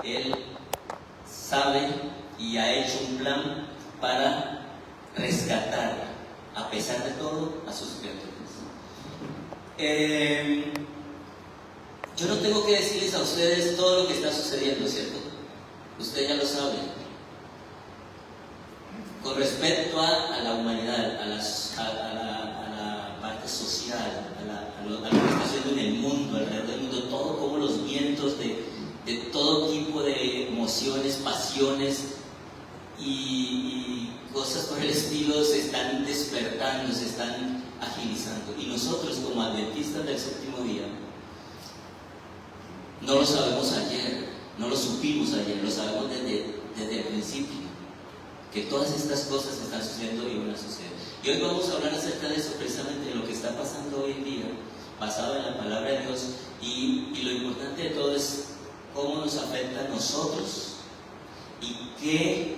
Él sabe y ha hecho un plan para rescatar, a pesar de todo, a sus criaturas. Yo no tengo que decirles a ustedes todo lo que está sucediendo, ¿cierto? Usted ya lo sabe. Con respecto a la humanidad, a la parte social, a lo que está haciendo en el mundo, alrededor del mundo, todo como los vientos de todo tipo de emociones, pasiones y cosas por el estilo se están despertando, se están agilizando. Y nosotros, como adventistas del séptimo día, no lo sabemos ayer, no lo supimos ayer, lo sabemos desde el principio, que todas estas cosas están sucediendo y van a suceder. Y hoy vamos a hablar acerca de eso, precisamente de lo que está pasando hoy en día, basado en la palabra de Dios, y lo importante de todo es cómo nos afecta a nosotros y qué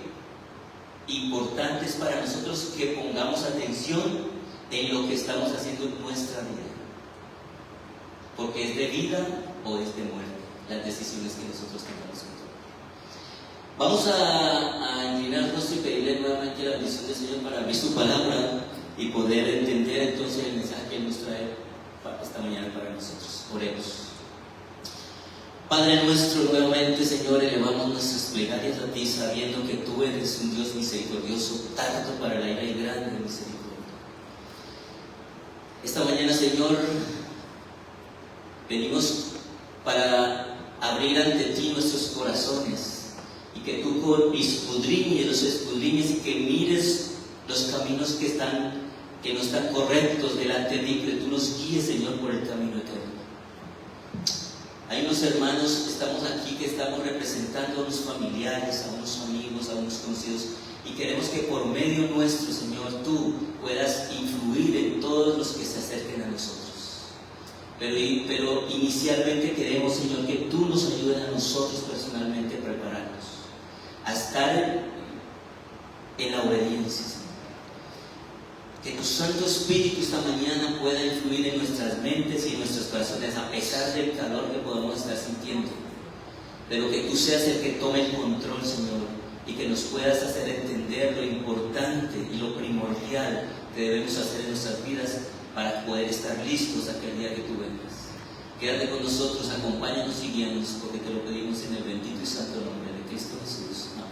importante es para nosotros que pongamos atención en lo que estamos haciendo en nuestra vida, porque es de vida o es de muerte las decisiones que nosotros tengamos que tomar. Vamos a inclinarnos y pedirle nuevamente la bendición del Señor para abrir su palabra y poder entender entonces el mensaje que Él nos trae esta mañana para nosotros. Oremos. Padre nuestro, nuevamente, Señor, elevamos nuestras plegarias a Ti, sabiendo que Tú eres un Dios misericordioso, tardo para la ira y grande de misericordia. Esta mañana, Señor, venimos para abrir ante Ti nuestros corazones y que Tú los escudriñes y que mires los caminos que no están correctos delante de Ti, que Tú nos guíes, Señor, por el camino eterno. Hay unos hermanos que estamos aquí, que estamos representando a unos familiares, a unos amigos, a unos conocidos, y queremos que por medio nuestro, Señor, Tú puedas influir en todos los que se acerquen a nosotros. Pero inicialmente queremos, Señor, que Tú nos ayudes a nosotros personalmente a prepararnos, a estar en la obediencia, Señor. Que Tu Santo Espíritu esta mañana pueda influir en nuestras mentes y en nuestros corazones, a pesar del calor que podamos estar sintiendo. Pero que Tú seas el que tome el control, Señor, y que nos puedas hacer entender lo importante y lo primordial que debemos hacer en nuestras vidas para poder estar listos aquel día que Tú vengas. Quédate con nosotros, acompáñanos y guíanos, porque Te lo pedimos en el bendito y santo nombre de Cristo Jesús. Amén.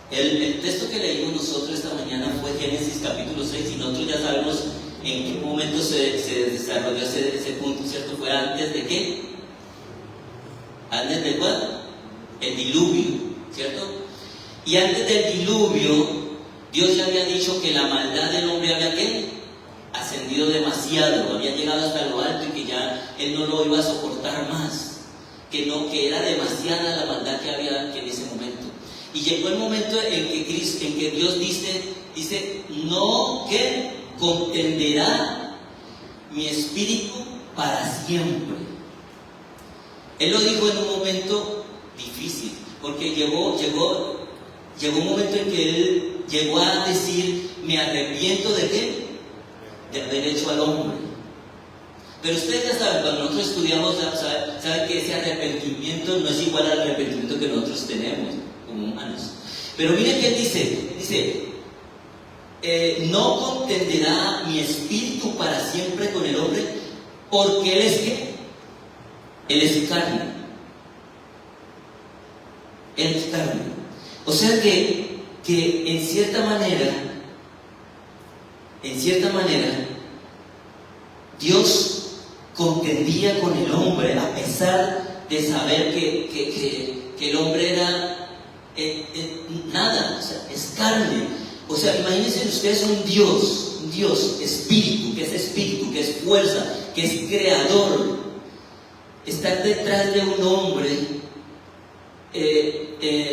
El texto que leímos nosotros esta mañana fue Génesis capítulo 6, y nosotros ya sabemos en qué momento se desarrolló ese punto, ¿cierto? Fue antes de ¿qué? ¿Antes de cuál? El diluvio, ¿cierto? Y antes del diluvio, Dios ya había dicho que la maldad del hombre había ¿qué? Ascendido demasiado, había llegado hasta lo alto y que ya Él no lo iba a soportar más, que era demasiada la maldad que había en ese momento. Y llegó el momento en que Dios dice, no, que contenderá mi espíritu para siempre. Él lo dijo en un momento difícil, porque llegó un momento en que Él llegó a decir, me arrepiento de ¿qué? De haber hecho al hombre. Pero ustedes ya saben, cuando nosotros estudiamos, saben que ese arrepentimiento no es igual al arrepentimiento que nosotros tenemos como humanos. Pero miren que Él dice, no contenderá mi espíritu para siempre con el hombre, porque Él es ¿qué? Él es carne. Él es carne. O sea que en cierta manera, Dios contendía con el hombre, a pesar de saber que el hombre era nada, o sea, es carne. O sea, imagínense ustedes un Dios, espíritu, que es fuerza, que es creador, estar detrás de un hombre,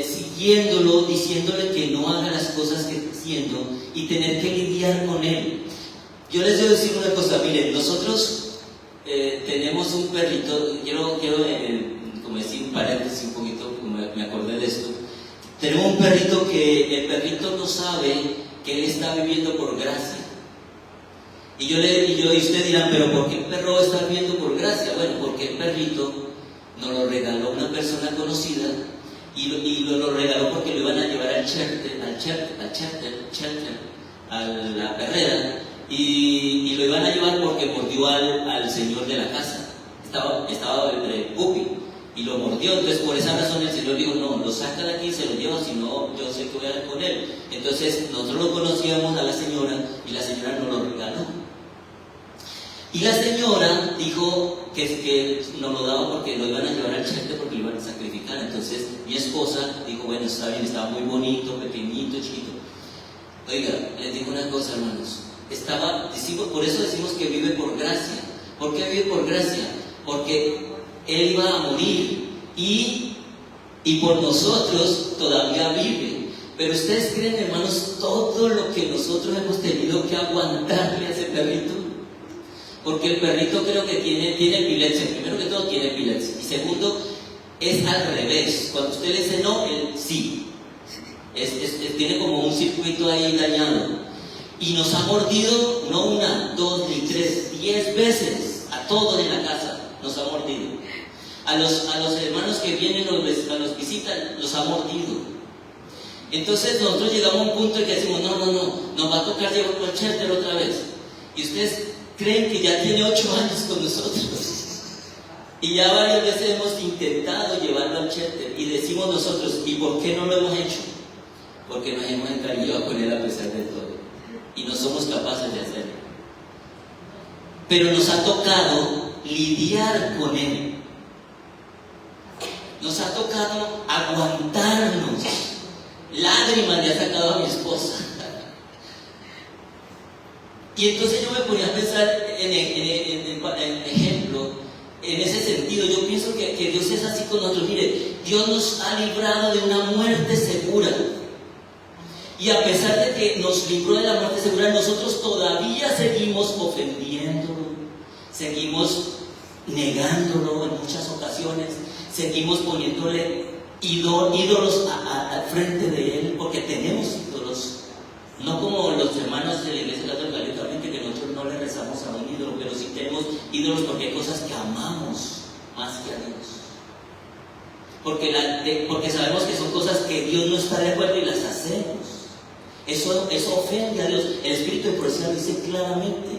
siguiéndolo, diciéndole que no haga las cosas que está haciendo y tener que lidiar con él. Yo les debo decir una cosa, miren, nosotros tenemos un perrito, quiero como decir un paréntesis un poquito, como me acordé de esto. Tenemos un perrito que el perrito no sabe que él está viviendo por gracia. Y ustedes dirán, pero ¿por qué el perro está viviendo por gracia? Bueno, porque el perrito nos lo regaló una persona conocida y lo regaló porque lo iban a llevar al shelter, a la perrera, y lo iban a llevar porque mordió al señor de la casa. Estaba puppy y lo mordió. Entonces por esa razón el señor dijo, no, lo saca de aquí, se lo lleva, si no yo sé que voy a ir con él. Entonces nosotros lo conocíamos a la señora y la señora nos lo regaló. Y la señora dijo que nos lo daba porque lo iban a llevar al shelter, porque lo iban a sacrificar. Entonces mi esposa dijo, bueno, está bien, estaba muy bonito, pequeñito, chiquito. Oiga, les digo una cosa, hermanos, por eso decimos que vive por gracia. ¿Por qué vive por gracia? Porque Él iba a morir y por nosotros todavía vive. Pero ustedes creen, hermanos, todo lo que nosotros hemos tenido que aguantarle a ese perrito. Porque el perrito creo que tiene epilepsia. Primero que todo tiene epilepsia. Y segundo, es al revés. Cuando usted le dice no, él sí. Tiene como un circuito ahí dañado. Y nos ha mordido no una, dos ni tres, 10 veces. A todos en la casa nos ha mordido. A los hermanos que vienen, nos visitan, los ha mordido. Entonces nosotros llegamos a un punto en que decimos, no, nos va a tocar llevarlo al shelter otra vez. Y ustedes creen que ya tiene 8 años con nosotros. Y ya varias veces hemos intentado llevarlo al shelter. Y decimos nosotros, ¿y por qué no lo hemos hecho? Porque nos hemos encariñado con él a pesar de todo. Y no somos capaces de hacerlo. Pero nos ha tocado lidiar con él. Nos ha tocado aguantarnos. Lágrimas le ha sacado a mi esposa. Y entonces yo me ponía a pensar en ejemplo, en ese sentido. Yo pienso que Dios es así con nosotros. Mire, Dios nos ha librado de una muerte segura. Y a pesar de que nos libró de la muerte segura, nosotros todavía seguimos ofendiéndolo, seguimos negándolo en muchas ocasiones, seguimos poniéndole ídolos al frente de Él, porque tenemos ídolos. No como los hermanos de la Iglesia Católica, literalmente, que nosotros no le rezamos a un ídolo, pero sí tenemos ídolos porque hay cosas que amamos más que a Dios. Porque sabemos que son cosas que Dios no está de acuerdo y las hacemos. Eso ofende a Dios. El Espíritu de Profecía dice claramente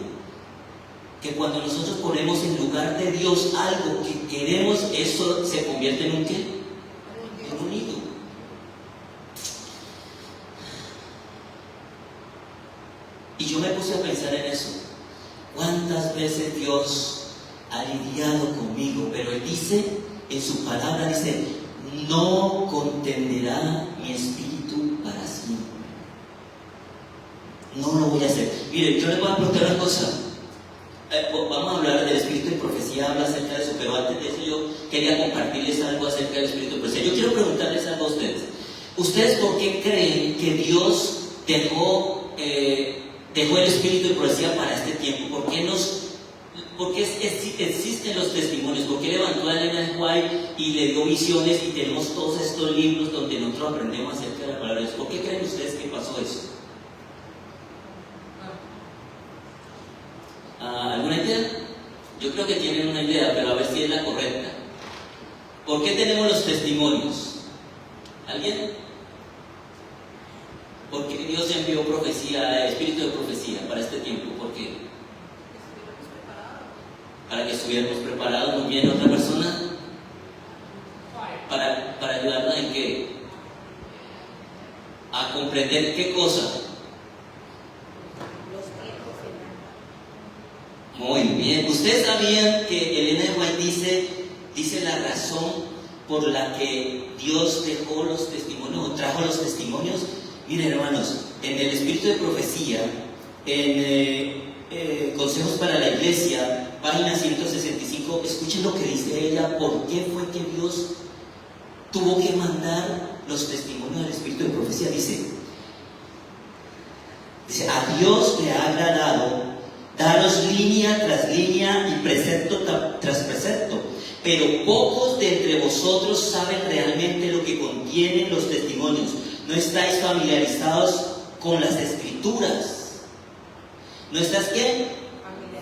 que cuando nosotros ponemos en lugar de Dios algo que queremos, eso se convierte en un ¿qué? En un ídolo. Y yo me puse a pensar en eso. ¿Cuántas veces Dios ha lidiado conmigo? Pero Él dice, en su palabra dice, no contenderá mi espíritu para siempre. No lo voy a hacer. Mire, yo les voy a preguntar una cosa. Vamos a hablar del Espíritu de Profecía, habla acerca de eso, pero antes de eso yo quería compartirles algo acerca del Espíritu de Profecía. Yo quiero preguntarles algo a ustedes. ¿Ustedes por qué creen que Dios dejó el Espíritu de Profecía para este tiempo? ¿Por qué existen los testimonios? ¿Por qué levantó a Elena de White y le dio visiones y tenemos todos estos libros donde nosotros aprendemos acerca de la palabra de Dios? ¿Por qué creen ustedes que pasó eso? ¿Alguna idea? Yo creo que tienen una idea, pero a ver si es la correcta. ¿Por qué tenemos los testimonios? ¿Alguien? ¿Por qué Dios envió profecía, espíritu de profecía para este tiempo? ¿Por qué? Para que estuviéramos preparados. Muy bien. ¿Otra persona? Para ayudarnos en qué? A comprender qué cosa. Muy bien. ¿Ustedes sabían que Elena de White dice la razón por la que Dios dejó los testimonios o trajo los testimonios? Miren, hermanos, en el Espíritu de Profecía, en Consejos para la Iglesia, página 165, escuchen lo que dice ella. ¿Por qué fue que Dios tuvo que mandar los testimonios del Espíritu de Profecía? Dice, a Dios le ha agradado daros línea tras línea y precepto tras precepto, pero pocos de entre vosotros saben realmente lo que contienen los testimonios. No estáis familiarizados con las Escrituras. ¿No estás qué?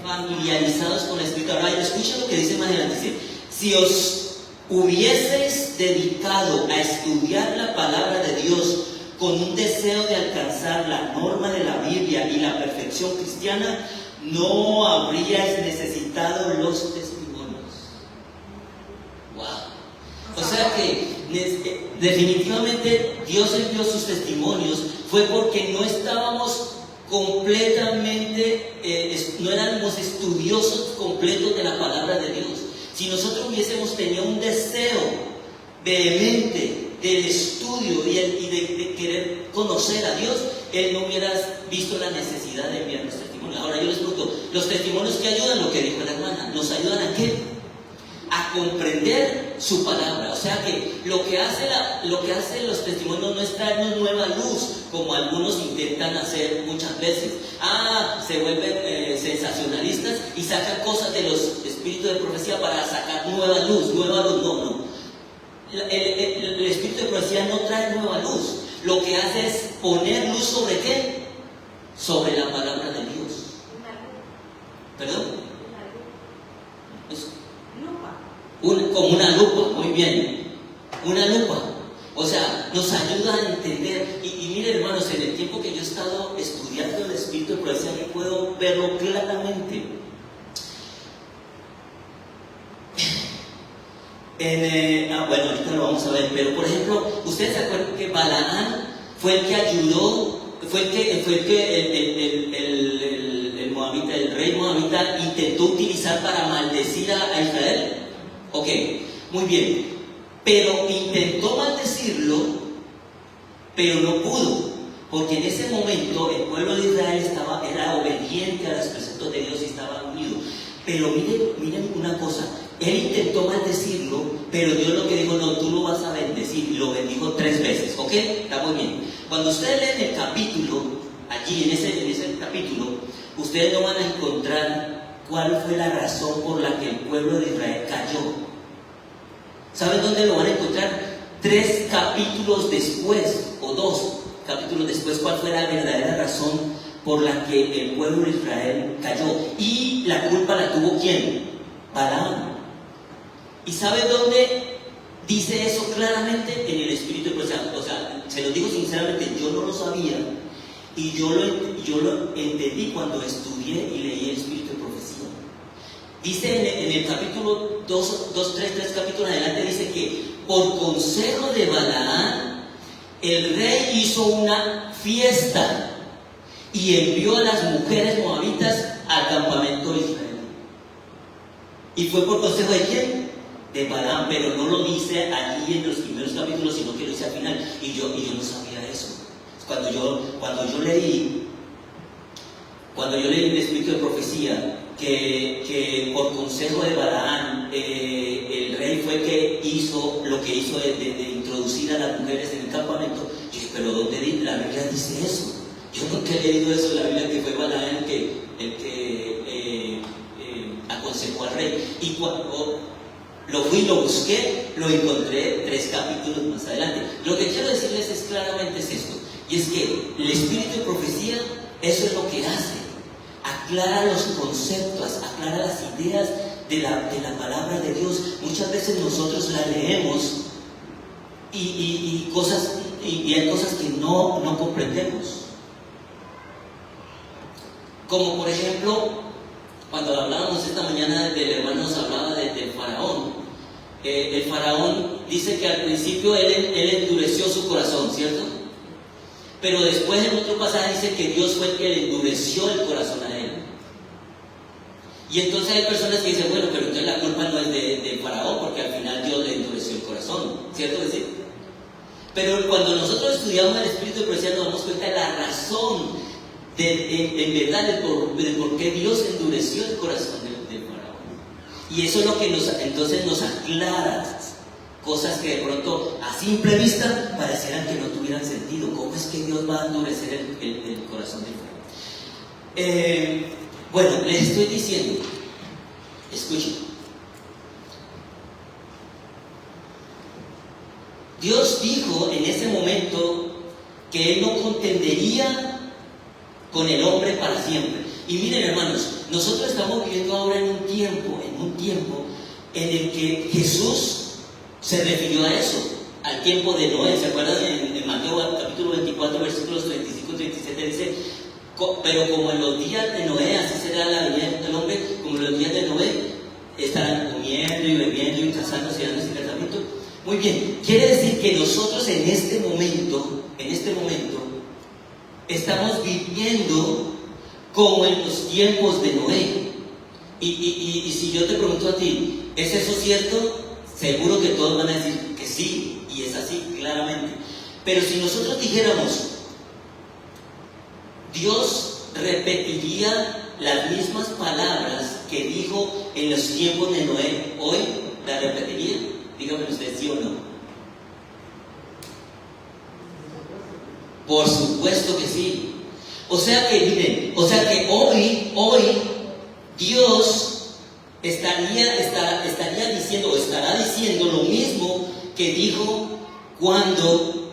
familiarizados con la Escritura. Ahora, escuchen lo que dice más adelante. Dice, si os hubieseis dedicado a estudiar la palabra de Dios con un deseo de alcanzar la norma de la Biblia y la perfección cristiana, no habríais necesitado los testimonios. Wow. O sea que definitivamente Dios envió sus testimonios fue porque no estábamos completamente, no éramos estudiosos completos de la palabra de Dios. Si nosotros hubiésemos tenido un deseo vehemente del estudio y de querer conocer a Dios, Él no hubiera visto la necesidad de enviar los testimonios. Ahora yo les pregunto, ¿los testimonios que ayudan? Lo que dijo la hermana, ¿nos ayudan a qué? A comprender su palabra. O sea que lo que hacen los testimonios no es traernos nueva luz, como algunos intentan hacer muchas veces. Se vuelven sensacionalistas y sacan cosas de los espíritus de profecía para sacar nueva luz. No. El espíritu de profecía no trae nueva luz. Lo que hace es poner luz sobre ¿qué? Sobre la palabra de Dios. ¿Perdón? Como una lupa, muy bien. Una lupa. O sea, nos ayuda a entender. Y miren, hermanos, en el tiempo que yo he estado estudiando el espíritu de profecía, yo puedo verlo claramente. Bueno, ahorita lo vamos a ver, pero por ejemplo, ¿ustedes se acuerdan que Balaam fue el que ayudó, el moabita, el rey moabita intentó utilizar para maldecir a Israel? Ok, muy bien, pero intentó maldecirlo, pero no pudo, porque en ese momento el pueblo de Israel era obediente a los preceptos de Dios y estaba unido. Pero miren una cosa, él intentó maldecirlo, pero Dios lo que dijo, no, tú lo vas a bendecir, y lo bendijo 3 veces, ¿ok? Está muy bien. Cuando ustedes leen el capítulo, allí en ese capítulo, ustedes no van a encontrar cuál fue la razón por la que el pueblo de Israel cayó. ¿Saben dónde lo van a encontrar? 3 capítulos después, o 2 capítulos después, cuál fue la verdadera razón por la que el pueblo de Israel cayó. Y la culpa la tuvo ¿quién? Balaam. ¿Y sabe dónde dice eso claramente? En el espíritu de profecía. O sea, se lo digo sinceramente, yo no lo sabía y yo lo entendí cuando estudié y leí el espíritu de profecía. Dice en el capítulo 3 capítulos adelante, dice que por consejo de Balaam el rey hizo una fiesta y envió a las mujeres moabitas al campamento de Israel. ¿Y fue por consejo de quién? De Balaam, pero no lo dice allí en los primeros capítulos, sino que lo dice al final. Y yo no sabía eso. Cuando yo leí el espíritu de profecía, que por consejo de Balaam, el rey fue que hizo lo que hizo de introducir a las mujeres en el campamento, yo dije, pero ¿dónde la Biblia dice eso? Yo nunca he leído eso en la Biblia, que fue Balaam el que aconsejó al rey. Y cuando lo fui y lo busqué, lo encontré 3 capítulos más adelante. Lo que quiero decirles es claramente esto, y es que el espíritu de profecía, eso es lo que hace, aclara los conceptos, aclara las ideas de la palabra de Dios. Muchas veces nosotros la leemos y hay cosas que no comprendemos. Como por ejemplo, cuando hablábamos esta mañana, el hermano nos hablaba del faraón. El faraón dice que al principio él endureció su corazón, ¿cierto? Pero después en otro pasaje dice que Dios fue el que le endureció el corazón a él. Y entonces hay personas que dicen, bueno, pero entonces la culpa no es del faraón, porque al final Dios le endureció el corazón, ¿cierto que sí? Pero cuando nosotros estudiamos el espíritu de profecía nos damos cuenta de la razón en verdad de por qué Dios endureció el corazón del faraón. Y eso es lo que entonces nos aclara cosas que de pronto a simple vista parecieran que no tuvieran sentido. ¿Cómo es que Dios va a endurecer el corazón del faraón? Bueno, les estoy diciendo, escuchen, Dios dijo en ese momento que Él no contendería con el hombre para siempre. Y miren, hermanos, nosotros estamos viviendo ahora en un tiempo en el que Jesús se refirió a eso, al tiempo de Noé. ¿Se acuerdan? En Mateo capítulo 24, versículos 35 y 37 dice: pero como en los días de Noé, así será la venida del hombre, como en los días de Noé, estarán comiendo y bebiendo y casándose y dando sin casamiento. Muy bien, quiere decir que nosotros en este momento, estamos viviendo como en los tiempos de Noé. Y si yo te pregunto a ti, ¿es eso cierto? Seguro que todos van a decir que sí, y es así, claramente. Pero si nosotros dijéramos, Dios repetiría las mismas palabras que dijo en los tiempos de Noé, ¿hoy las repetiría? Díganme ustedes sí o no. Por supuesto que sí. O sea que, miren, hoy Dios estaría diciendo, o estará diciendo lo mismo que dijo cuando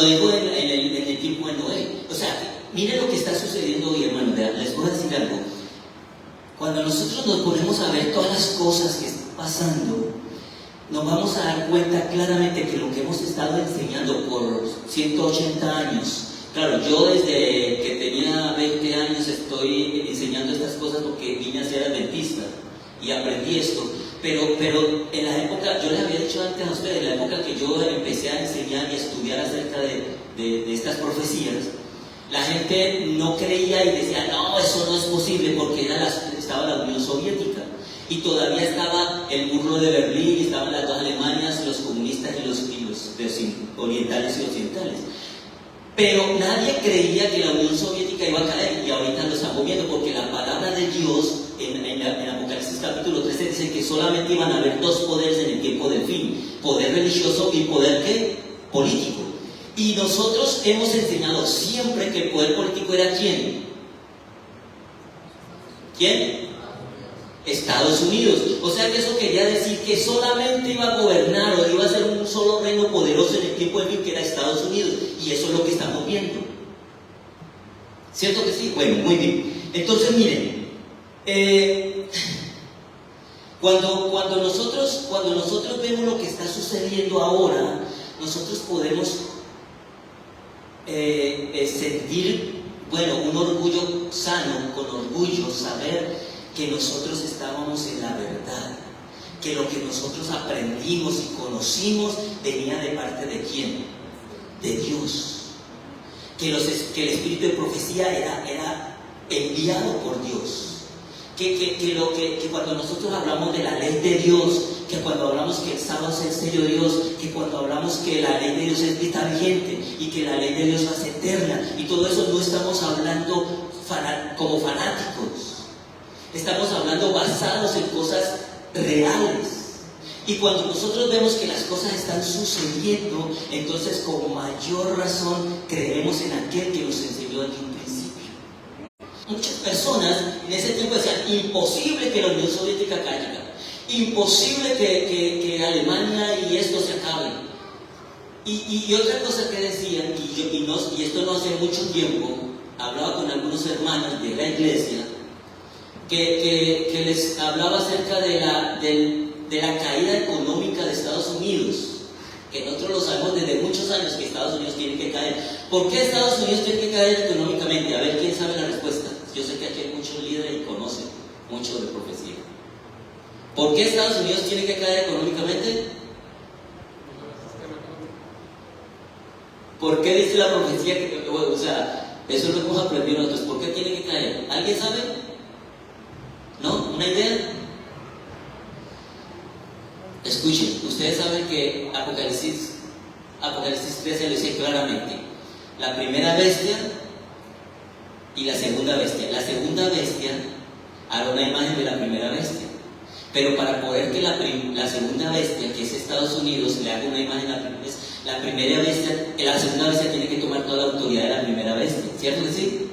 dijo en el tiempo de Noé. O sea, miren lo que está sucediendo hoy, hermano. Les voy a decir algo. Cuando nosotros nos ponemos a ver todas las cosas que están pasando, nos vamos a dar cuenta claramente que lo que hemos estado enseñando por 180 años, claro, yo desde que tenía 20 años estoy enseñando estas cosas porque vine a ser adventista y aprendí esto, pero en la época, yo les había dicho antes a ustedes, en la época que yo empecé a enseñar y a estudiar acerca de estas profecías, la gente no creía y decía, no, eso no es posible, porque estaba la Unión Soviética. Y todavía estaba el muro de Berlín, y estaban las dos Alemanias, los comunistas y los orientales y occidentales. Pero nadie creía que la Unión Soviética iba a caer, y ahorita lo estamos viendo, porque la palabra de Dios en Apocalipsis capítulo 13 dice que solamente iban a haber dos poderes en el tiempo del fin: poder religioso y poder ¿qué? Político. Y nosotros hemos enseñado siempre que el poder político era ¿quién? ¿Quién? Estados Unidos. O sea que eso quería decir que solamente iba a gobernar o iba a ser un solo reino poderoso en el tiempo de fin, que era Estados Unidos. Y eso es lo que estamos viendo. ¿Cierto que sí? Bueno, muy bien. Entonces miren, cuando nosotros vemos lo que está sucediendo ahora, nosotros podemos sentir, un orgullo sano, con orgullo saber que nosotros estábamos en la verdad, que lo que nosotros aprendimos y conocimos venía de parte de ¿quién? De Dios. Que el espíritu de profecía era enviado por Dios. Que cuando nosotros hablamos de la ley de Dios, que cuando hablamos que el sábado es el sello de Dios, que cuando hablamos que la ley de Dios está vigente y que la ley de Dios es eterna, y todo eso no estamos hablando como fanáticos. Estamos hablando basados en cosas reales. Y cuando nosotros vemos que las cosas están sucediendo, entonces con mayor razón creemos en aquel que nos enseñó desde un principio. Muchas personas en ese tiempo decían, imposible que la Unión Soviética caiga, imposible que Alemania y esto se acabe. Y otra cosa que decían, y esto no hace mucho tiempo, hablaba con algunos hermanos de la iglesia, que les hablaba acerca de la caída económica de Estados Unidos, que nosotros lo sabemos desde muchos años que Estados Unidos tiene que caer. ¿Por qué Estados Unidos tiene que caer económicamente? A ver, ¿quién sabe la respuesta? Yo sé que aquí hay muchos líderes y conocen mucho de profecía. ¿Por qué Estados Unidos tiene que caer económicamente? ¿Por qué dice la profecía que, eso es lo que hemos aprendido nosotros? ¿Por qué tiene que caer? ¿Alguien sabe? ¿No? ¿Una idea? Escuchen, ustedes saben que Apocalipsis 13 lo dice claramente: la primera bestia y la segunda bestia. La segunda bestia hará una imagen de la primera bestia, pero para poder que la segunda bestia, que es Estados Unidos, le haga una imagen a la segunda bestia tiene que tomar toda la autoridad de la primera bestia, ¿cierto que sí?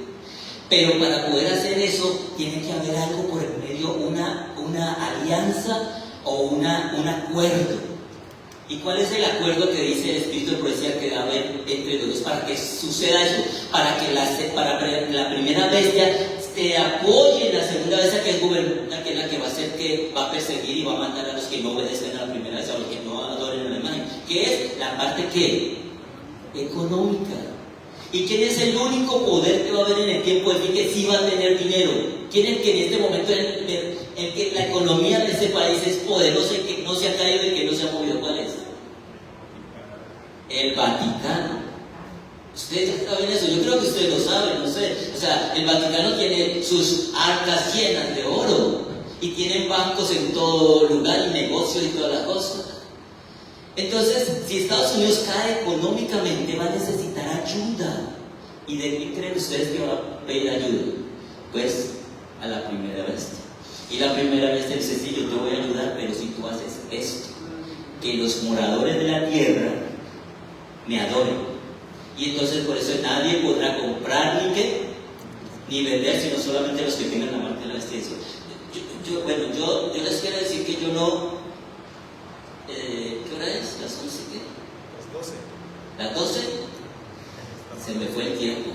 Pero para poder hacer eso tiene que haber algo por el medio, una alianza o un acuerdo. ¿Y cuál es el acuerdo que dice el Espíritu de Profecía que va a haber entre los dos para que suceda eso? Para que la primera bestia se apoye en la segunda bestia, que es la que va a hacer, que va a perseguir y va a matar a los que no obedecen a la primera bestia, a los que no adoren a la imagen, que es la parte que económica. ¿Y quién es el único poder que va a haber en el tiempo del fin que sí va a tener dinero? ¿Quién es el que en este momento en que la economía de ese país es poderosa y que no se ha caído y que no se ha movido? ¿Cuál es? El Vaticano. Ustedes ya saben eso, yo creo que ustedes lo saben, no sé. O sea, el Vaticano tiene sus arcas llenas de oro y tienen bancos en todo lugar y negocios y todas las cosas. Entonces, si Estados Unidos cae económicamente, va a necesitar ayuda. ¿Y de quién creen ustedes que va a pedir ayuda? Pues a la primera bestia. Y la primera bestia dice: sí, yo te voy a ayudar, pero si tú haces esto, que los moradores de la tierra me adoren. Y entonces por eso nadie podrá comprar ni vender, sino solamente los que tengan la marca de la bestia. Yo les quiero decir que yo no. ¿Qué hora es? ¿Las 11 qué? Las 12. ¿Las 12? Se me fue el tiempo.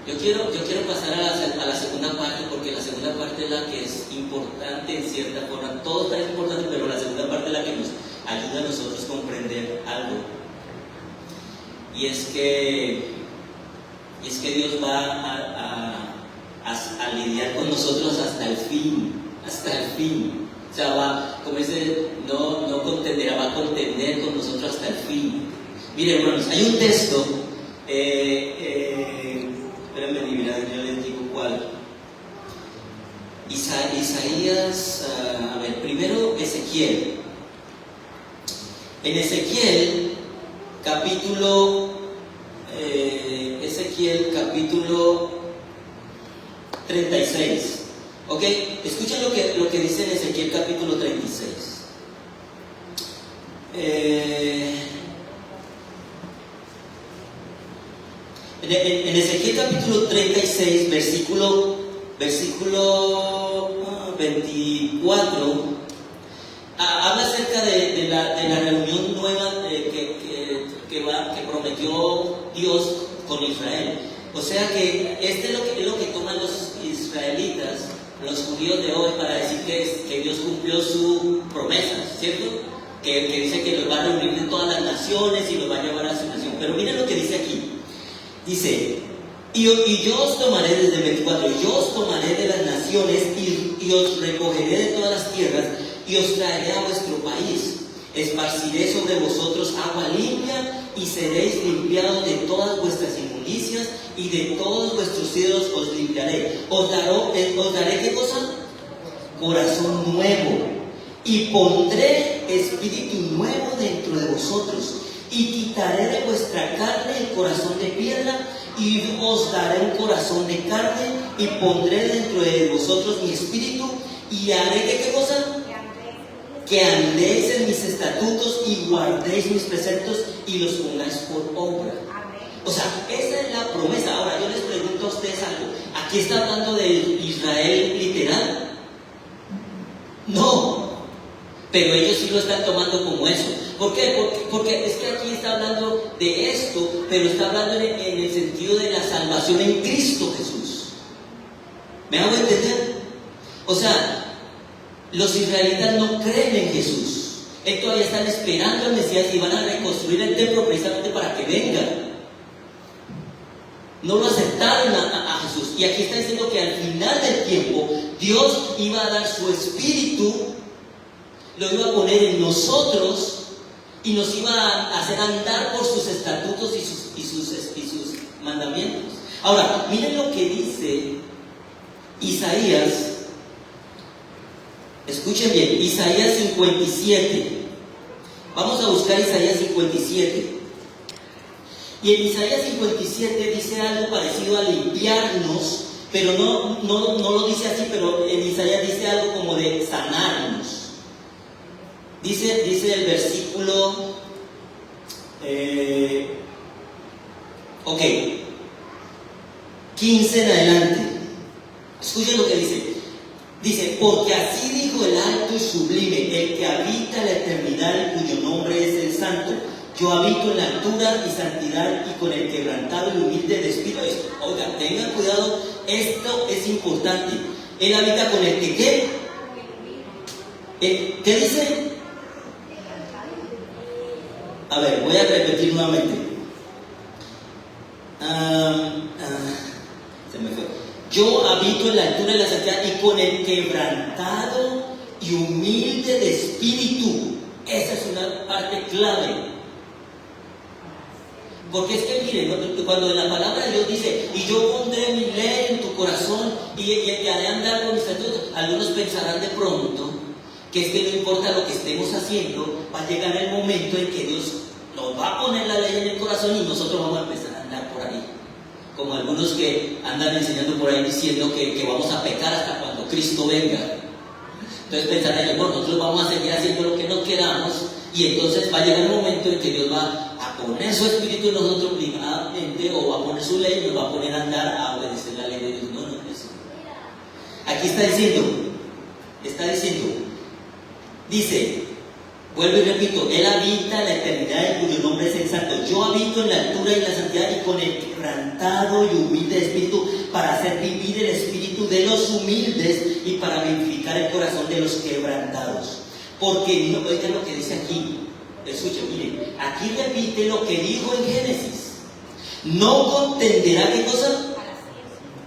Yo quiero pasar a la segunda parte, porque la segunda parte es la que es importante en cierta forma. Todo está importante, pero la segunda parte es la que nos ayuda a nosotros a comprender algo. Y es que Dios va a lidiar con nosotros hasta el fin. O sea, va, como dice, no contenderá, va a contender con nosotros hasta el fin. Miren, hermanos, hay un texto, espérenme, yo les digo cuál. Isaías, primero Ezequiel. En Ezequiel, capítulo 36. ¿Ok? Escuchen lo que dice en Ezequiel capítulo 36. En Ezequiel capítulo 36, versículo 24, habla acerca de la reunión nueva que prometió Dios con Israel. O sea que este es lo que toman los israelitas, los judíos de hoy, para decir que Dios cumplió su promesa, ¿cierto? Que dice que los va a reunir de todas las naciones y los va a llevar a su nación. Pero miren lo que dice aquí. Dice: y yo os tomaré, desde el 24, yo os tomaré de las naciones y os recogeré de todas las tierras y os traeré a vuestro país. Esparciré sobre vosotros agua limpia y seréis limpiados de todas vuestras inmundicias y de todos vuestros ídolos os limpiaré. Os daré ¿qué cosa? Corazón nuevo, y pondré espíritu nuevo dentro de vosotros, y quitaré de vuestra carne el corazón de piedra, y os daré un corazón de carne, y pondré dentro de vosotros mi espíritu, y haré ¿qué cosa? Que andéis en mis estatutos y guardéis mis preceptos y los pongáis por obra. O sea, esa es la promesa. Ahora yo les pregunto a ustedes algo. ¿Aquí está hablando de Israel literal? No, pero ellos sí lo están tomando como eso. ¿Por qué? Porque es que aquí está hablando de esto, pero está hablando en el sentido de la salvación en Cristo Jesús. ¿Me hago entender? O sea, los israelitas no creen en Jesús. Ellos todavía están esperando al Mesías y van a reconstruir el templo precisamente para que venga. No lo aceptaron a Jesús. Y aquí está diciendo que al final del tiempo Dios iba a dar su espíritu, lo iba a poner en nosotros y nos iba a hacer andar por sus estatutos y sus mandamientos. Ahora, miren lo que dice Isaías. Escuchen bien, Isaías 57. Vamos a buscar Isaías 57. Y en Isaías 57 dice algo parecido a limpiarnos, pero no lo dice así, pero en Isaías dice algo como de sanarnos. Dice el versículo 15 en adelante. Escuchen lo que dice. Dice, porque así dijo el alto y sublime, el que habita la eternidad y cuyo nombre es el Santo. Yo habito en la altura y santidad y con el quebrantado y humilde de espíritu. Oiga, tengan cuidado, esto es importante. Él habita con el que ¿qué? ¿Qué dice? A ver, voy a repetir nuevamente. Se me fue. Yo habito en la altura y la santidad y con el quebrantado y humilde de espíritu. Esa es una parte clave. Porque es que miren, cuando la palabra de Dios dice, y yo pondré mi ley en tu corazón y haré andar con mis estatutos, algunos pensarán de pronto que es que no importa lo que estemos haciendo, va a llegar el momento en que Dios nos va a poner la ley en el corazón y nosotros vamos a empezar a andar por ahí. Como algunos que andan enseñando por ahí diciendo que vamos a pecar hasta cuando Cristo venga. Entonces pensarán ellos, bueno, nosotros vamos a seguir haciendo lo que no queramos y entonces va a llegar el momento en que Dios va a poner su espíritu en nosotros primadamente o va a poner su ley y nos va a poner a andar a obedecer la ley de Dios. No, eso. Aquí está diciendo, dice, vuelvo y repito, Él habita en la eternidad y cuyo nombre es el Santo. Yo habito en la altura y la santidad y con el quebrantado y humilde espíritu para hacer vivir el espíritu de los humildes y para vivificar el corazón de los quebrantados. Porque, oigan lo que dice aquí. Escuchen, miren, aquí repite lo que dijo en Génesis. No contenderá, ¿qué cosa?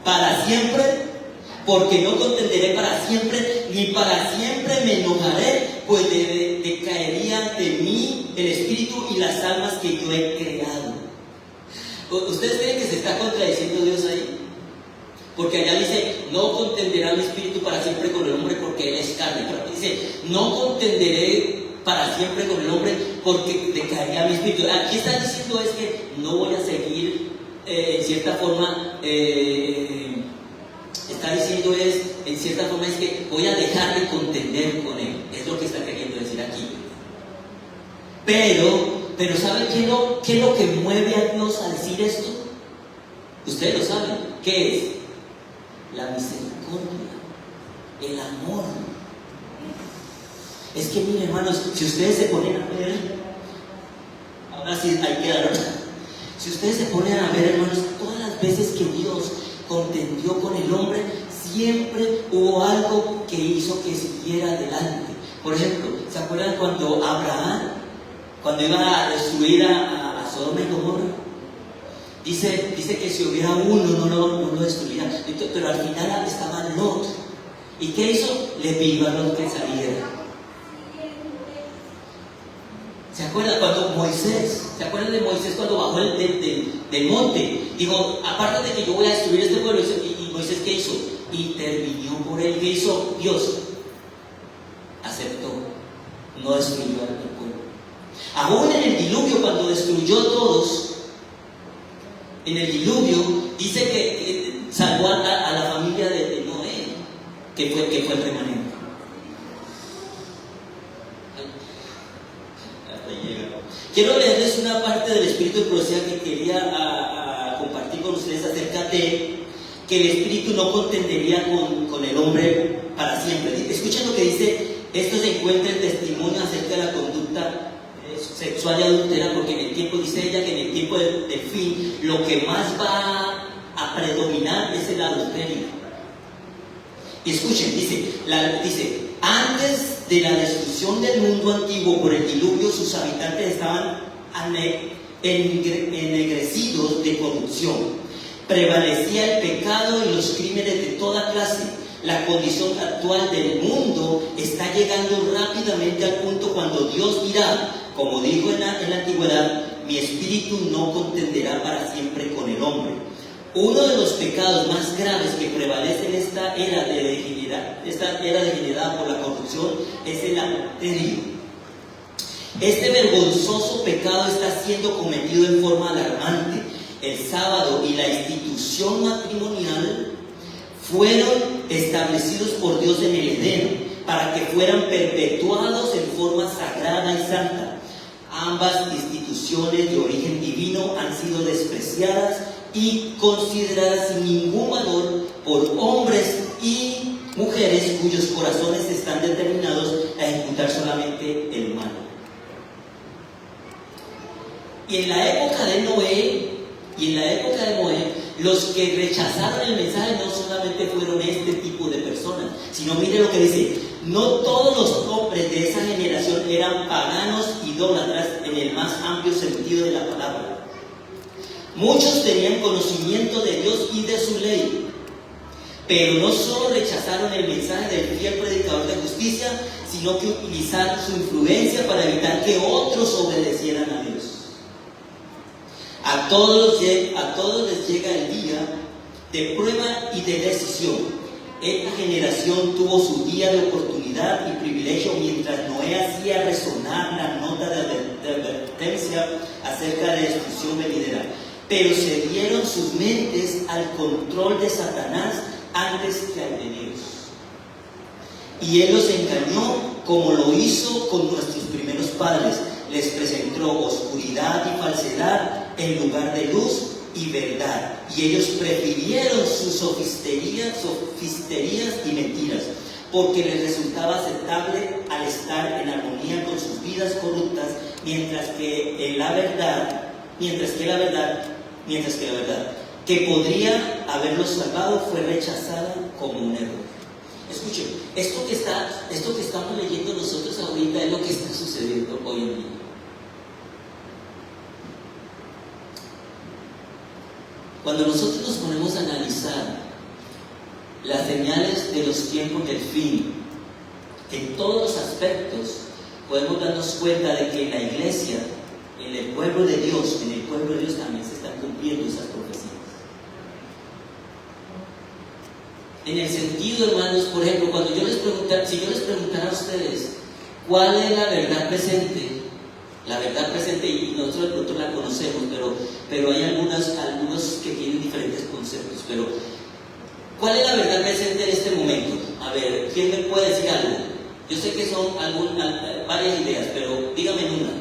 Para siempre, porque no contenderé para siempre, ni para siempre me enojaré, pues decaería de mí el espíritu y las almas que yo he creado. ¿Ustedes creen que se está contradiciendo Dios ahí? Porque allá dice, no contenderá mi espíritu para siempre con el hombre porque él es carne. Pero aquí dice, no contenderé para siempre con el hombre porque decaería mi espíritu. Aquí está diciendo es que no voy a seguir, en cierta forma, está diciendo en cierta forma es que voy a dejar de contender con él. Es lo que está queriendo decir aquí. Pero ¿saben qué es lo que mueve a Dios a decir esto? Ustedes lo saben. ¿Qué es? La misericordia, el amor. Es que miren, hermanos, si ustedes se ponen a ver, ahora sí hay que dar, si ustedes se ponen a ver, hermanos, todas las veces que Dios contendió con el hombre, siempre hubo algo que hizo que siguiera adelante. Por ejemplo, ¿se acuerdan cuando Abraham, cuando iba a destruir a Sodoma y Gomorra? Dice que si hubiera uno no lo destruiría, pero al final estaba Lot. ¿Y qué hizo? Le pidió a Lot que saliera. ¿Se acuerdan de Moisés cuando bajó del monte? Dijo, aparte de que yo voy a destruir este pueblo, y Moisés ¿qué hizo? Intervinió por él. ¿Qué hizo Dios? Aceptó, no destruyó al pueblo. Aún en el diluvio, cuando destruyó a todos, en el diluvio dice que salvó a la familia de Noé, que fue el remanente. Quiero leerles una parte del Espíritu de Profecía que quería compartir con ustedes acerca de que el Espíritu no contendería con el hombre para siempre. Escuchen lo que dice. Esto se encuentra en testimonio acerca de la conducta sexual y adultera, porque en el tiempo, dice ella, que en el tiempo del fin lo que más va a predominar es el adulterio. Y escuchen, dice, antes de la destrucción del mundo antiguo por el diluvio, sus habitantes estaban ennegrecidos de corrupción. Prevalecía el pecado y los crímenes de toda clase. La condición actual del mundo está llegando rápidamente al punto cuando Dios dirá, como dijo en la antigüedad, mi espíritu no contenderá para siempre con el hombre. Uno de los pecados más graves que prevalece en esta era degenerada por la corrupción es el adulterio. Este vergonzoso pecado está siendo cometido en forma alarmante. El sábado y la institución matrimonial fueron establecidos por Dios en el Edén para que fueran perpetuados en forma sagrada y santa. Ambas instituciones de origen divino han sido despreciadas y consideradas sin ningún valor por hombres y mujeres cuyos corazones están determinados a ejecutar solamente el mal. Y en la época de Noé, los que rechazaron el mensaje no solamente fueron este tipo de personas, sino mire lo que dice: no todos los hombres de esa generación eran paganos, idólatras en el más amplio sentido de la palabra. Muchos tenían conocimiento de Dios y de su ley, pero no solo rechazaron el mensaje del fiel predicador de justicia, sino que utilizaron su influencia para evitar que otros obedecieran a Dios. A todos les llega el día de prueba y de decisión. Esta generación tuvo su día de oportunidad y privilegio mientras Noé hacía resonar la nota de advertencia acerca de destrucción venidera. Pero se dieron sus mentes al control de Satanás antes que al de Dios. Y él los engañó como lo hizo con nuestros primeros padres. Les presentó oscuridad y falsedad en lugar de luz y verdad. Y ellos prefirieron sus sofisterías y mentiras, porque les resultaba aceptable al estar en armonía con sus vidas corruptas, mientras que la verdad que podría haberlos salvado fue rechazada como un error. Escuchen, esto que estamos leyendo nosotros ahorita es lo que está sucediendo hoy en día. Cuando nosotros nos ponemos a analizar las señales de los tiempos del fin, en todos los aspectos, podemos darnos cuenta de que en la iglesia, en el pueblo de Dios también se están cumpliendo esas profecías. En el sentido, hermanos, por ejemplo, si yo les preguntara a ustedes cuál es la verdad presente, y nosotros de pronto la conocemos, pero hay algunos que tienen diferentes conceptos. Pero ¿cuál es la verdad presente en este momento? A ver, ¿quién me puede decir algo? Yo sé que son varias ideas, pero dígame una.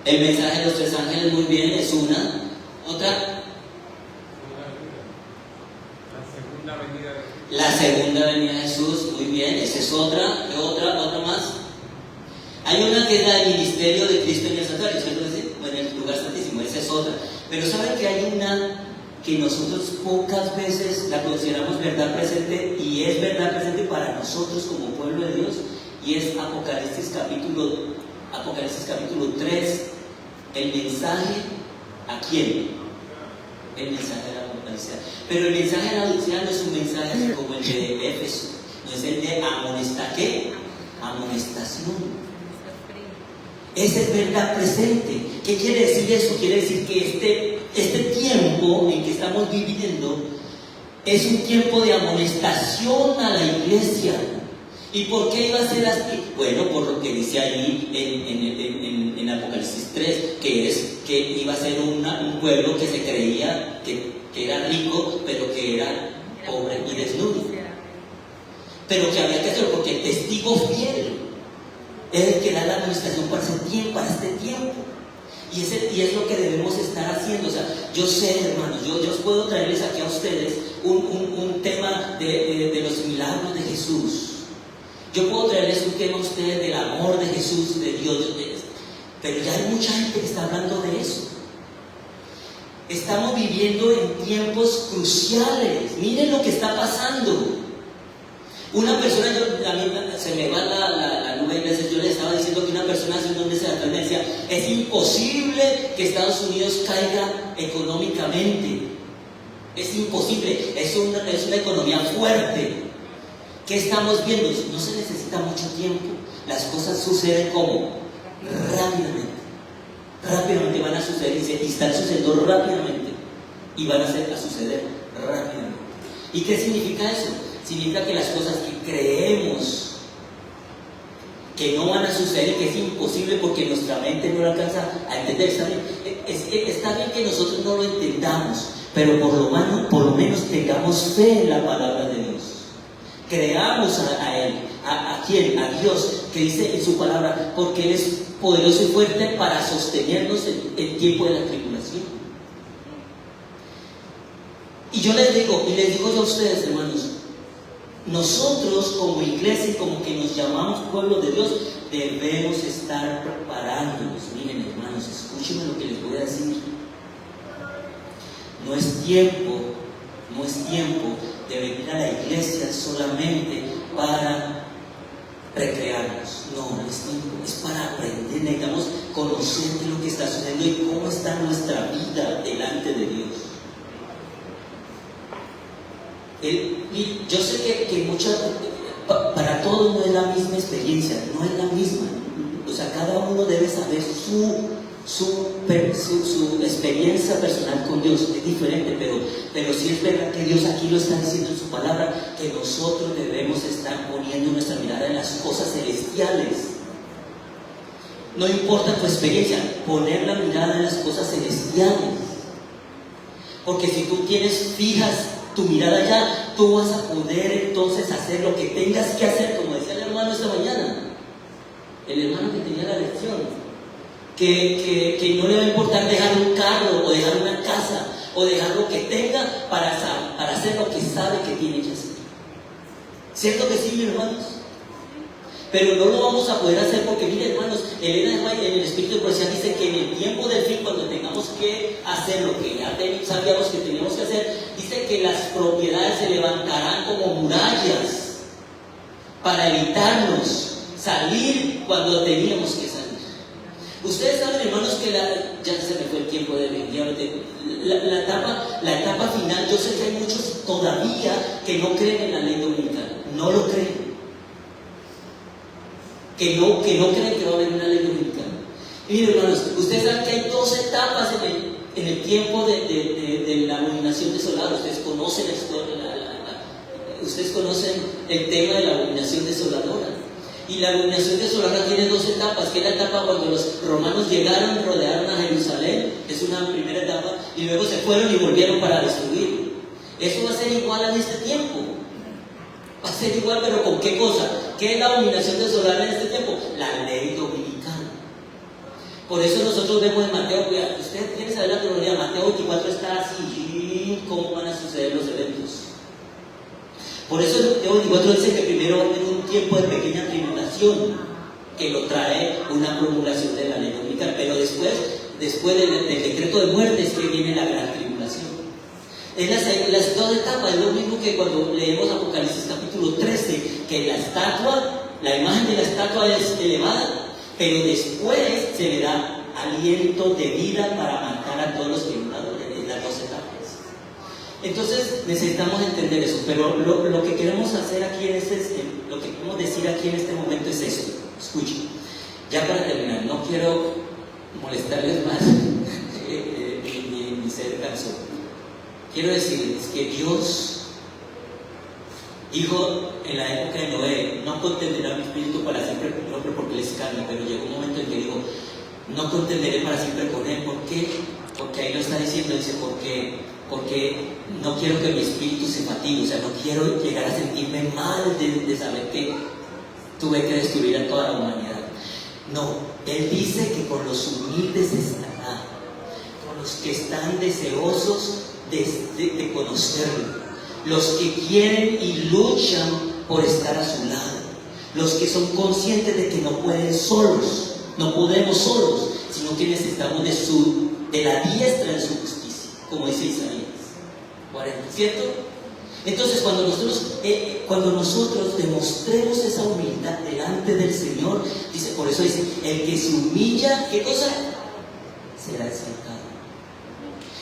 El mensaje de los tres ángeles, muy bien, es una. Otra. La segunda venida de Jesús, muy bien, esa es otra. ¿Qué otra más? Hay una que es la del ministerio de Cristo en el santuario, en el lugar santísimo, esa es otra. Pero ¿saben que hay una que nosotros pocas veces la consideramos verdad presente, y es verdad presente para nosotros como pueblo de Dios? Y es Apocalipsis capítulo 3, el mensaje ¿a quién? El mensaje de la Odisea. Pero el mensaje de la Odisea no es un mensaje como el de Éfeso, no es el de amonestación. Ese es verdad presente. ¿Qué quiere decir eso? Quiere decir que este tiempo en que estamos viviendo es un tiempo de amonestación a la iglesia. ¿Y por qué iba a ser así? Bueno, por lo que dice ahí en Apocalipsis 3, que es que iba a ser un pueblo que se creía que era rico, pero que era pobre y desnudo. Pero que había que hacerlo porque el testigo fiel es el que da la administración para este tiempo. Y es lo que debemos estar haciendo. O sea, yo sé, hermanos, yo puedo traerles aquí a ustedes un tema de los milagros de Jesús. Yo puedo traerles un tema a ustedes del amor de Jesús, de Dios, pero ya hay mucha gente que está hablando de eso. Estamos viviendo en tiempos cruciales. Miren lo que está pasando. Una persona, a mí se me va la nube, y veces yo le estaba diciendo que una persona hace unos meses atrás me decía: es imposible que Estados Unidos caiga económicamente. Es imposible, es una economía fuerte. ¿Qué estamos viendo? No se necesita mucho tiempo. Las cosas suceden como rápidamente van a suceder, y están sucediendo rápidamente, y van a suceder rápidamente. ¿Y qué significa eso? Significa que las cosas que creemos que no van a suceder y que es imposible porque nuestra mente no lo alcanza a entender, está bien que nosotros no lo entendamos, pero por lo menos tengamos fe en la palabra de Dios. Creamos a Él. ¿A quién? A Dios, que dice en su palabra: porque Él es poderoso y fuerte para sostenernos en tiempo de la tribulación. Y yo les digo yo a ustedes, hermanos, nosotros como iglesia y como que nos llamamos pueblo de Dios, debemos estar preparándonos. Miren, hermanos, escúchenme lo que les voy a decir. No es tiempo de venir a la iglesia solamente para recrearnos. No, es para aprender. Necesitamos conocer de lo que está sucediendo y cómo está nuestra vida delante de Dios. Y yo sé que para todos no es la misma experiencia, no es la misma. O sea, cada uno debe saber su experiencia personal con Dios. Es diferente, pero sí es verdad que Dios aquí lo está diciendo en su palabra, que nosotros debemos estar poniendo nuestra mirada en las cosas celestiales. No importa tu experiencia, poner la mirada en las cosas celestiales. Porque si tú fijas tu mirada allá, tú vas a poder entonces hacer lo que tengas que hacer, como decía el hermano esta mañana, el hermano que tenía la lección, que no le va a importar dejar un carro o dejar una casa o dejar lo que tenga para hacer lo que sabe que tiene que hacer. ¿Cierto que sí, mis hermanos? Pero no lo vamos a poder hacer porque, miren, hermanos, Elena de White en el Espíritu de Profecía dice que en el tiempo del fin, cuando tengamos que hacer lo que ya sabíamos que teníamos que hacer, dice que las propiedades se levantarán como murallas para evitarnos salir cuando teníamos que salir. Ustedes saben, hermanos, que ya se me fue el tiempo de la etapa final. Yo sé que hay muchos todavía que no creen en la ley dominical, no lo creen. Que no creen que va a haber una ley dominical. Y miren, hermanos, ustedes saben que hay dos etapas en el tiempo de la abominación desolada. Ustedes conocen la historia, ustedes conocen el tema de la abominación desoladora. Y la abominación desoladora tiene dos etapas, que es la etapa cuando los romanos llegaron, rodearon a Jerusalén, es una primera etapa, y luego se fueron y volvieron para destruir. Eso va a ser igual en este tiempo. Va a ser igual, pero ¿con qué cosa? ¿Qué es la abominación desoladora en este tiempo? La ley dominical. Por eso nosotros vemos en Mateo, ustedes quieren saber la teología, Mateo 24 está así, cómo van a suceder los eventos. Por eso Mateo 24 dice que primero va a haber un tiempo de pequeña tribulación, que lo trae una promulgación de la ley dominical, pero después del decreto de muerte es que viene la gran tribulación. Es las dos etapas, es lo mismo que cuando leemos Apocalipsis capítulo 13, que la imagen de la estatua es elevada, pero después se le da aliento de vida para matar a todos los que en las dos etapas. Entonces necesitamos entender eso, pero lo que queremos hacer aquí lo que queremos decir aquí en este momento es esto. Escuchen, ya para terminar, no quiero molestarles más ni ser cansado. Quiero decirles que Dios dijo en la época de Noé: no contenderá mi espíritu para siempre con el hombre porque él es carne, pero llegó un momento en que dijo: no contenderé para siempre con él. ¿Por qué? Porque ahí lo está diciendo, dice, porque no quiero que mi espíritu se fatigue, o sea, no quiero llegar a sentirme mal de saber que tuve que destruir a toda la humanidad. No, él dice que con los humildes estará, con los que están deseosos de conocerlo, los que quieren y luchan por estar a su lado, los que son conscientes de que no pueden solos, no podemos solos, sino que necesitamos de la diestra de su justicia, como dice Isaías 40, ¿cierto? Entonces cuando nosotros demostremos esa humildad delante del Señor, dice, por eso dice, el que se humilla, ¿qué cosa? Será exaltado.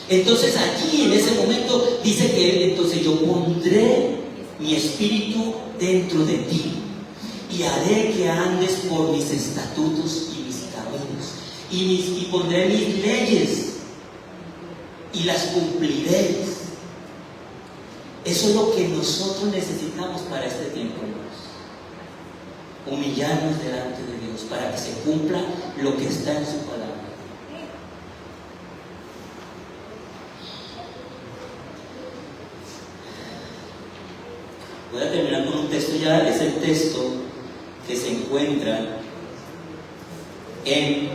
Entonces allí en ese momento dice que entonces yo pondré mi espíritu dentro de ti y haré que andes por mis estatutos y mis caminos y pondré mis leyes y las cumpliré. Eso es lo que nosotros necesitamos para este tiempo, hermanos. Humillarnos delante de Dios para que se cumpla lo que está en su palabra. Voy a terminar con un texto ya, es el texto que se encuentra en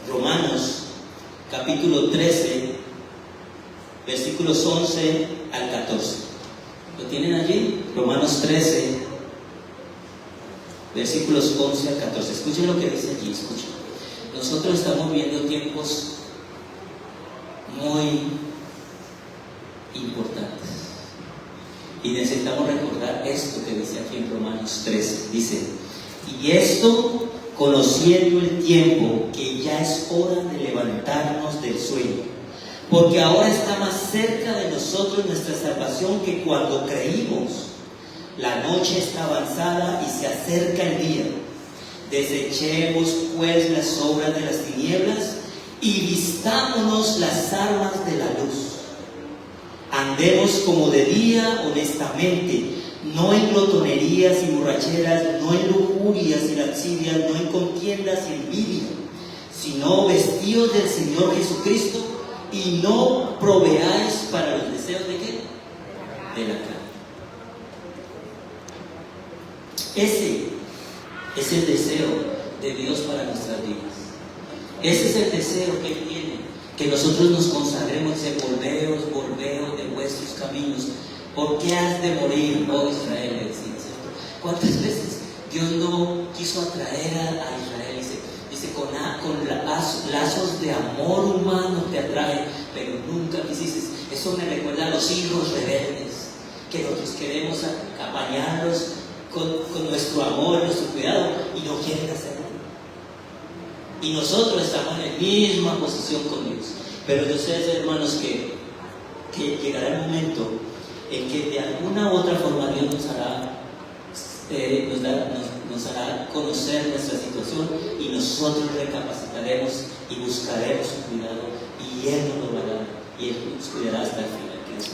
Romanos capítulo 13, versículos 11 al 14. ¿Lo tienen allí? Romanos 13, versículos 11 al 14. Escuchen lo que dice allí, escuchen. Nosotros estamos viviendo tiempos muy importantes y necesitamos recordar esto que dice aquí en Romanos 13. Dice: y esto, conociendo el tiempo, que ya es hora de levantarnos del sueño, porque ahora está más cerca de nosotros nuestra salvación que cuando creímos. La noche está avanzada y se acerca el día. Desechemos pues las obras de las tinieblas y vistámonos las armas de la luz. Andemos como de día honestamente, no en glotonerías y borracheras, no en lujurias y lascivias, no en contiendas y envidia, sino vestidos del Señor Jesucristo, y no proveáis para los deseos de ¿qué? De la carne. Ese es el deseo de Dios para nuestras vidas. Ese es el deseo que Él tiene, que nosotros nos consagremos. Dice: volveos de vuestros caminos. ¿Por qué has de morir, oh Israel? Le decía, ¿cierto? ¿Cuántas veces Dios no quiso atraer a Israel? Dice, con lazos de amor humano te atrae, pero nunca quisiste. Eso me recuerda a los hijos rebeldes, que nosotros queremos acompañarlos con nuestro amor, nuestro cuidado, y no quieren hacerlo. Y nosotros estamos en la misma posición con Dios. Pero yo sé, hermanos, que llegará el momento en que de alguna u otra forma Dios nos hará conocer nuestra situación, y nosotros recapacitaremos y buscaremos su cuidado, y Él nos lo hará, y Él nos cuidará hasta el final, que es